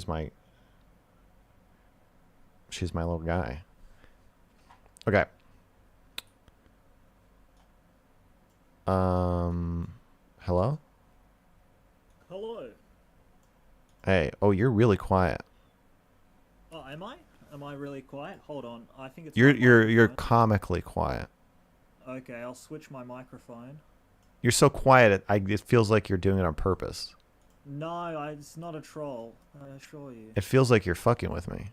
She's my she's my little guy. Okay. Hello? Hello. Hey, oh, you're really quiet. Oh, am I? Am I really quiet? Hold on. I think it's You're my you're you're microphone. comically quiet. Okay, I'll switch my microphone. You're so quiet it feels like you're doing it on purpose. No, it's not a troll. I assure you. It feels like you're fucking with me.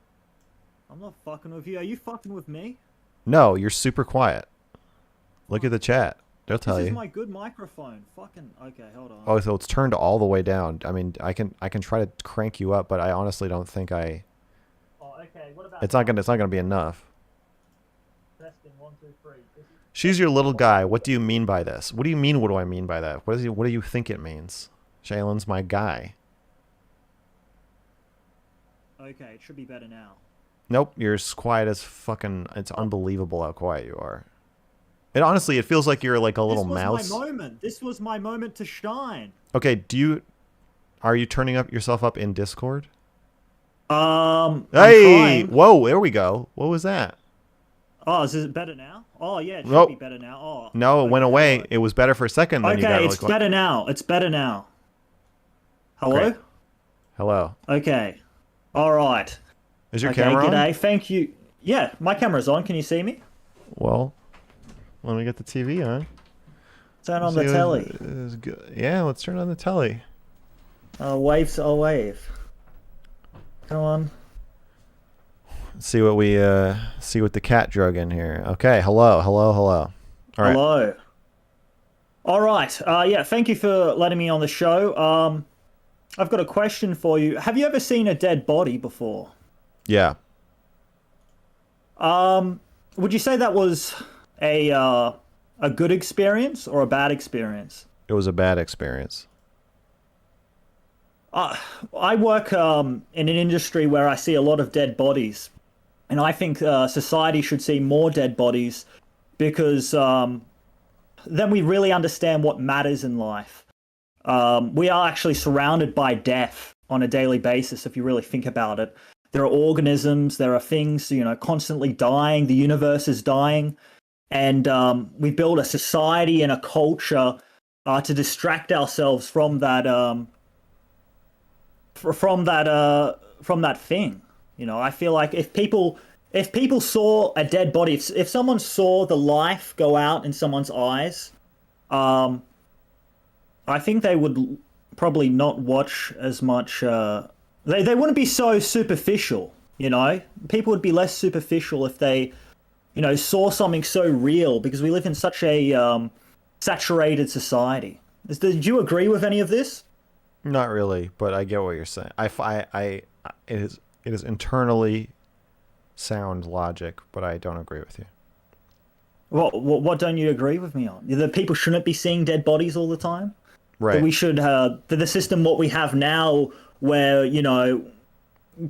I'm not fucking with you. Are you fucking with me? No, you're super quiet. Look Oh, at the chat. They'll this tell is you. my good microphone. Fucking. Okay, hold on. Oh, so it's turned all the way down. I mean, I can try to crank you up, but I honestly don't think I. Oh, okay. What about It's not now? gonna be enough. Testing one, two, three. She's your little guy. What do you mean by this? What do you mean? What do I mean by that? What do you think it means? Shaylin's my guy. Okay, it should be better now. Nope, you're as quiet as fucking. It's unbelievable how quiet you are. And honestly, it feels like you're like a little This was my mouse. moment. This was my moment to shine. Okay, are you turning up yourself up in Discord? I'm Hey, trying. whoa, there we go. What was that? Oh, is it better now? Oh, yeah, it should be Nope. better now. Oh, No, it went okay, away. hello. It was better for a second, then you got Okay, really it's quiet. better now. It's better now. Great. Hello? Hello. Okay. All right. Is your Okay, camera on? g'day. Thank you. Yeah, my camera's on. Can you see me? Well, let me get the TV on. Turn on See the telly. is good. Yeah, let's turn on the telly. Waves a wave. Come on. See what see what the cat drug in here. Okay, hello. All right. Hello. All right. Yeah, thank you for letting me on the show. I've got a question for you. Have you ever seen a dead body before? Yeah. Would you say that was a good experience or a bad experience? It was a bad experience. Uh, I work in an industry where I see a lot of dead bodies, and I think society should see more dead bodies because then we really understand what matters in life. We are actually surrounded by death on a daily basis, if you really think about it. There are organisms, there are things, constantly dying. The universe is dying, and we build a society and a culture to distract ourselves from that from that thing. I feel like if people saw a dead body, if someone saw the life go out in someone's eyes, um, I think they would probably not watch as much. They wouldn't be so superficial. People would be less superficial if they saw something so real because we live in such a saturated society. Did you agree with any of this? Not really, but I get what you're saying. It is internally sound logic, but I don't agree with you. What don't you agree with me on? That people shouldn't be seeing dead bodies all the time. That Right. we should that the system what we have now, where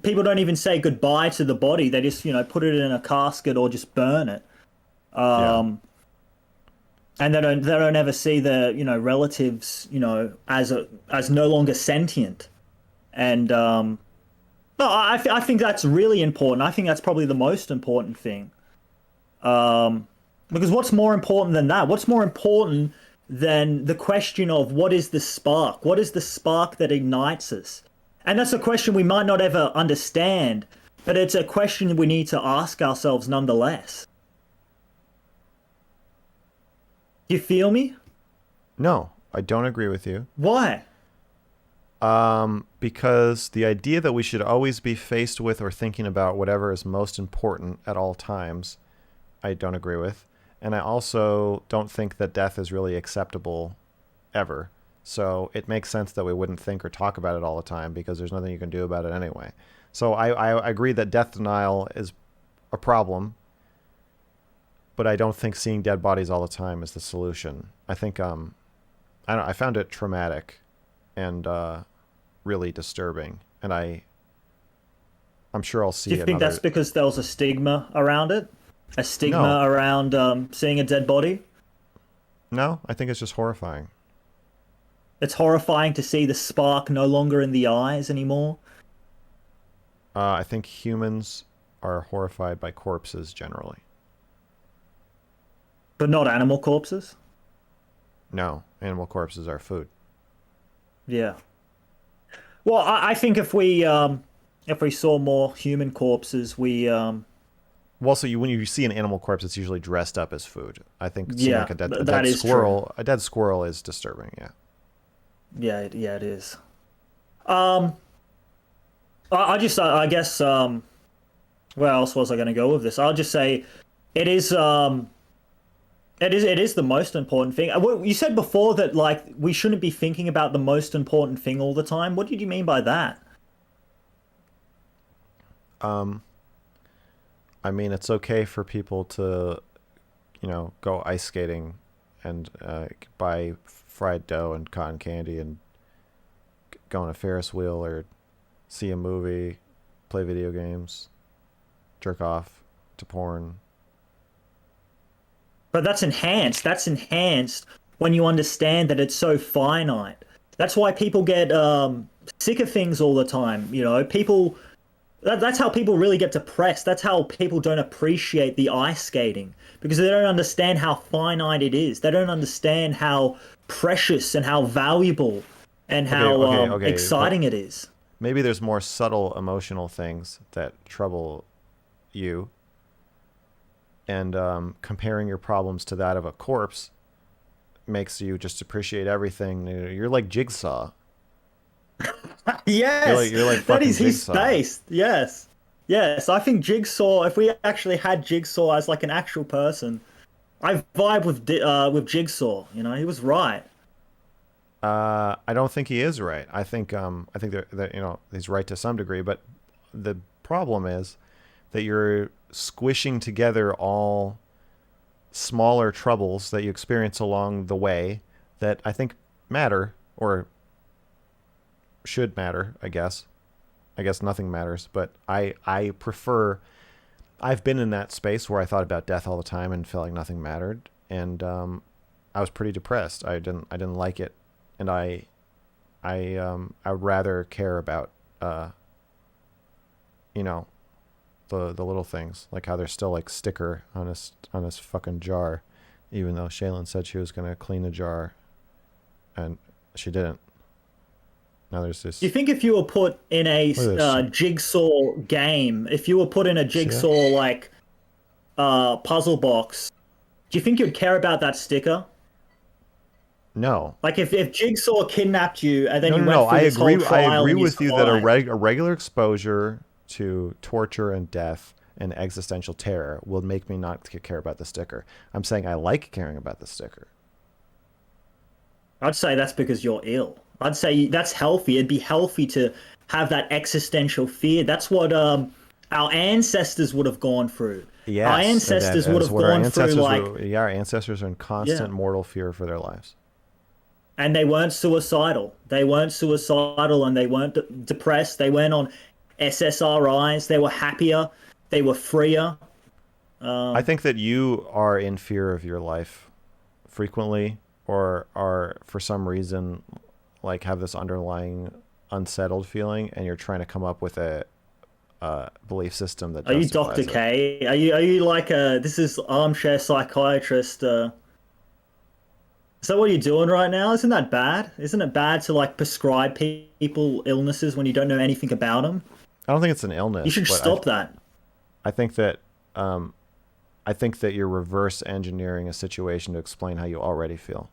people don't even say goodbye to the body. They just put it in a casket or just burn it. Yeah. And they don't ever see their relatives as no longer sentient. And no, I think that's really important. I think that's probably the most important thing. Because what's more important than that? What's more important than the question of what is the spark? What is the spark that ignites us? And that's a question we might not ever understand, but it's a question we need to ask ourselves nonetheless. You feel me? No, I don't agree with you. Why? Because the idea that we should always be faced with or thinking about whatever is most important at all times, I don't agree with. And I also don't think that death is really acceptable ever. So it makes sense that we wouldn't think or talk about it all the time because there's nothing you can do about it anyway. So I agree that death denial is a problem, but I don't think seeing dead bodies all the time is the solution. I think I found it traumatic and really disturbing, and I'm sure I'll Do see you think that's another. because there was a stigma around it? A No, stigma around seeing a dead body? no, I think it's just horrifying. It's horrifying to see the spark no longer in the eyes anymore. I think humans are horrified by corpses generally. But not animal corpses. No, animal corpses are food. Yeah. Well, I think if we saw more human corpses, Well, also, when you see an animal corpse, it's usually dressed up as food. I think seeing like yeah, a that dead is true. squirrel, a dead squirrel is disturbing. Yeah. Yeah, it is. Um, I just, I guess, where else was I going to go with this? I'll just say, it is, it is the most important thing. Well, you said before that like we shouldn't be thinking about the most important thing all the time. What did you mean by that? Um, I mean, it's okay for people to, go ice skating and buy fried dough and cotton candy and go on a Ferris wheel or see a movie, play video games, jerk off to porn. But that's enhanced. That's enhanced when you understand that it's so finite. That's why people get sick of things all the time. You know, that's how people really get depressed. That's how people don't appreciate the ice skating because they don't understand how finite it is. They don't understand how precious and how valuable and Okay, how okay, okay, but exciting it is. maybe there's more subtle emotional things that trouble you, and comparing your problems to that of a corpse makes you just appreciate everything. You're like Jigsaw. Yes, You're like that fucking is his Jigsaw. space. Yes, yes. I think Jigsaw. If we actually had Jigsaw as like an actual person, I vibe with Jigsaw. You know, he was right. I don't think he is right. I think that he's right to some degree, but the problem is that you're squishing together all smaller troubles that you experience along the way that I think matter or should matter. I guess. I guess nothing matters, but I prefer. I've been in that space where I thought about death all the time and felt like nothing mattered, and I was pretty depressed. I didn't like it, and I would rather care about you know the little things, like how there's still like sticker on this fucking jar, even though Shaylin said she was gonna clean the jar, and she didn't. Now there's Do you this. think if you were put in a Look at this shit. Jigsaw game, if you were put in a See that? Jigsaw like puzzle box, do you think you'd care about that sticker? No, Like if Jigsaw kidnapped you and then no, you no, went no. through this whole I trial agree and you with you that survived. a regular exposure to torture and death and existential terror will make me not care about the sticker. I'm saying I like caring about the sticker. I'd say that's because you're ill. I'd say that's healthy. It'd be healthy to have that existential fear. That's what our ancestors would have gone through. Our Yes, and that ancestors would is have what our gone through ancestors like, were. Yeah, our ancestors are in yeah, constant mortal fear for their lives. and they weren't suicidal. They weren't suicidal and they weren't depressed. They weren't on SSRIs. They were happier. They were freer. I Um, think that you are in fear of your life frequently, or are for some reason like have this underlying unsettled feeling, and you're trying to come up with a belief system that are you Dr. justifies it. K? Are you like a this is armchair psychiatrist? Is that what you're doing right now? Isn't that bad? Isn't it bad to like prescribe people illnesses when you don't know anything about them? I don't think it's an You illness, should but stop that. I think that um, I think that you're reverse engineering a situation to explain how you already feel.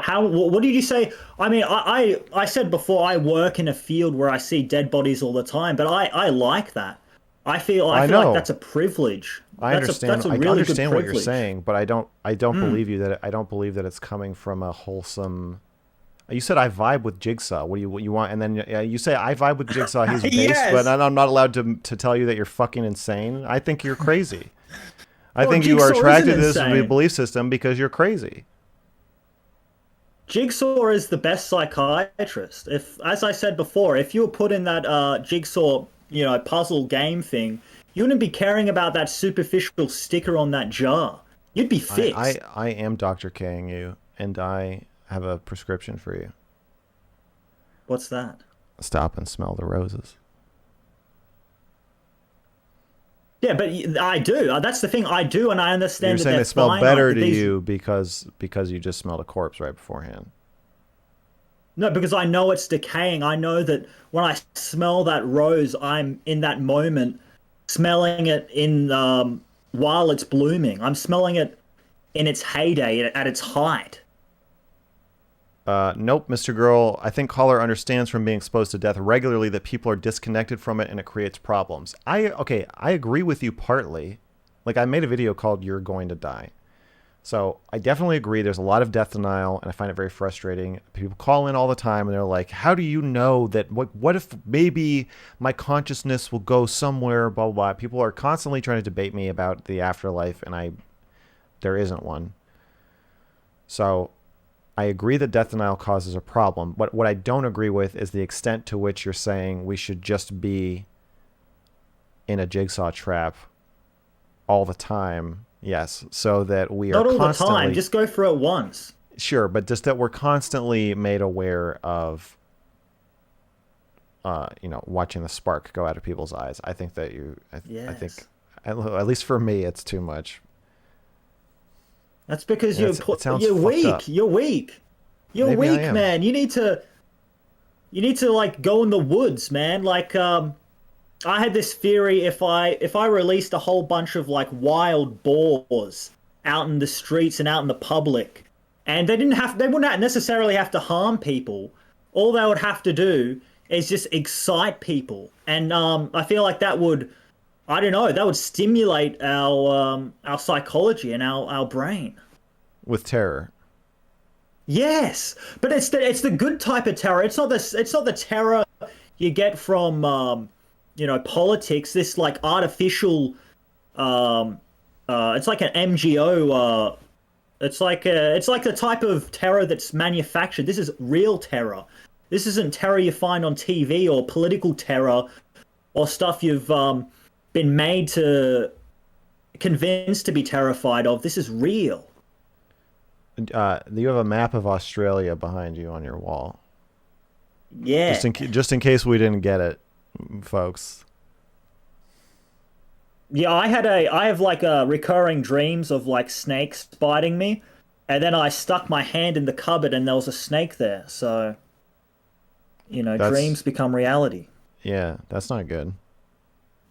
How? What did you say? I mean, I said before I work in a field where I see dead bodies all the time, but I like that. I I feel like know. that's a privilege. That's a I really good understand what you're privilege. saying, but I don't Hmm. believe you that I don't believe that it's coming from a wholesome. You said I vibe with Jigsaw. What you want? And then you say I vibe with Jigsaw. He's based, but Yes. I'm not allowed to tell you that you're fucking insane. I think you're crazy. I Well, think you are Jigsaw isn't attracted to this insane. belief system because you're crazy. Jigsaw is the best psychiatrist. If, as I said before, if you were put in that Jigsaw, you know, puzzle game thing, you wouldn't be caring about that superficial sticker on that jar. You'd be fixed. I am Dr. King you, and I have a prescription for you. What's that? Stop and smell the roses. Yeah, but I do. That's the thing. I do, and I You're understand that saying they're they smell finite. better That to these you because you just smelled a corpse right beforehand. No, because I know it's decaying. I know that when I smell that rose, I'm in that moment smelling it in while it's blooming. I'm smelling it in its heyday, at its height. Nope, Mr. Girl. I think caller understands from being exposed to death regularly that people are disconnected from it and it creates problems. I agree with you partly. Like I made a video called "You're Going to Die," so I definitely agree. There's a lot of death denial, and I find it very frustrating. People call in all the time, and they're like, "How do you know that? What if maybe my consciousness will go somewhere?" Blah blah blah. People are constantly trying to debate me about the afterlife, and there isn't one. So I agree that death denial causes a problem, but what I don't agree with is the extent to which you're saying we should just be in a jigsaw trap all the time. Yes, so that we are Not all the time. constantly Just go for it once. sure, but just that we're constantly made aware of, watching the spark go out of people's eyes. I think that I think, Yes. at least for me, it's too much. That's because And it sounds you're fucked weak. up. You're weak. You're Maybe I weak, am. man. You need to like go in the woods, man. Like I had this theory, if I released a whole bunch of like wild boars out in the streets and out in the public, and they wouldn't necessarily have to harm people. All they would have to do is just excite people, and I feel like that would, I don't know, that would stimulate our psychology and our brain. With terror. Yes, but it's the good type of terror. It's not the terror you get from politics. This like artificial it's like an MGO. It's like the type of terror that's manufactured. This is real terror. This isn't terror you find on TV or political terror or stuff you've been made to convinced to be terrified of. This is real. You have a map of Australia behind you on your wall. Yeah. Just in case we didn't get it, folks. Yeah, I have like recurring dreams of like snakes biting me, and then I stuck my hand in the cupboard and there was a snake there. So, That's dreams become reality. yeah, that's not good.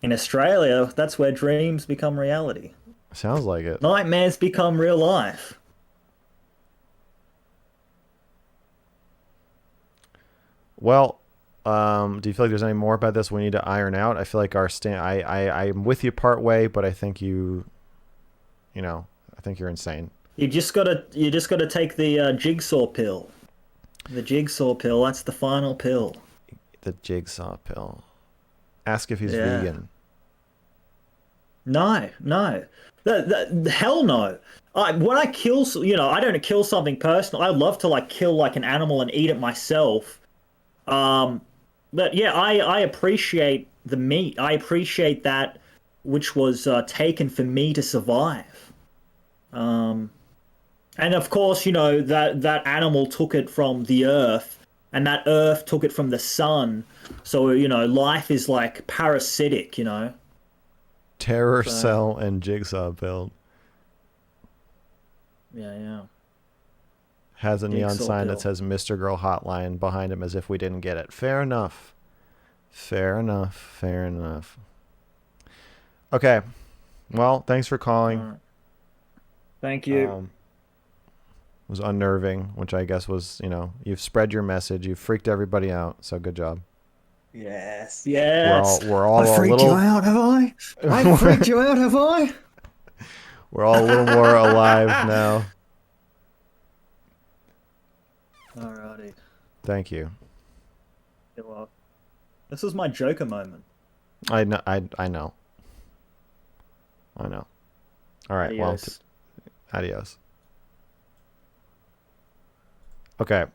In Australia, that's where dreams become reality. Sounds like it. Nightmares become real life. Well, do you feel like there's any more about this we need to iron out? I feel like our stand. I'm with you part way, but I think I think you're insane. You just gotta take the jigsaw pill. The jigsaw pill, that's the final pill. The jigsaw pill. Ask if he's Yeah. vegan. No, no. Hell no. When I kill, I don't kill something personal. I love to like kill like an animal and eat it myself. Um, but yeah, I appreciate the meat. I appreciate that which was taken for me to survive. Um, and of course, that animal took it from the earth, and that earth took it from the sun. So, life is like parasitic. Terror So, cell and jigsaw build. yeah, yeah. Has a neon Jigsaw sign that pill. says Mr. Girl Hotline behind him as if we didn't get it. Fair enough. Fair enough. Fair enough. Okay. Well, thanks for All calling. right. Thank you. It was unnerving, which I guess was, you've spread your message. You've freaked everybody out. So good job. Yes, We're all yes. we're I all a freaked you little out, have I? I freaked you out, have I? we're all a little more alive now. Alrighty. Thank you. You're welcome. This was my Joker moment. I know. I know. I know. All right. Well, Adios. adios. Okay.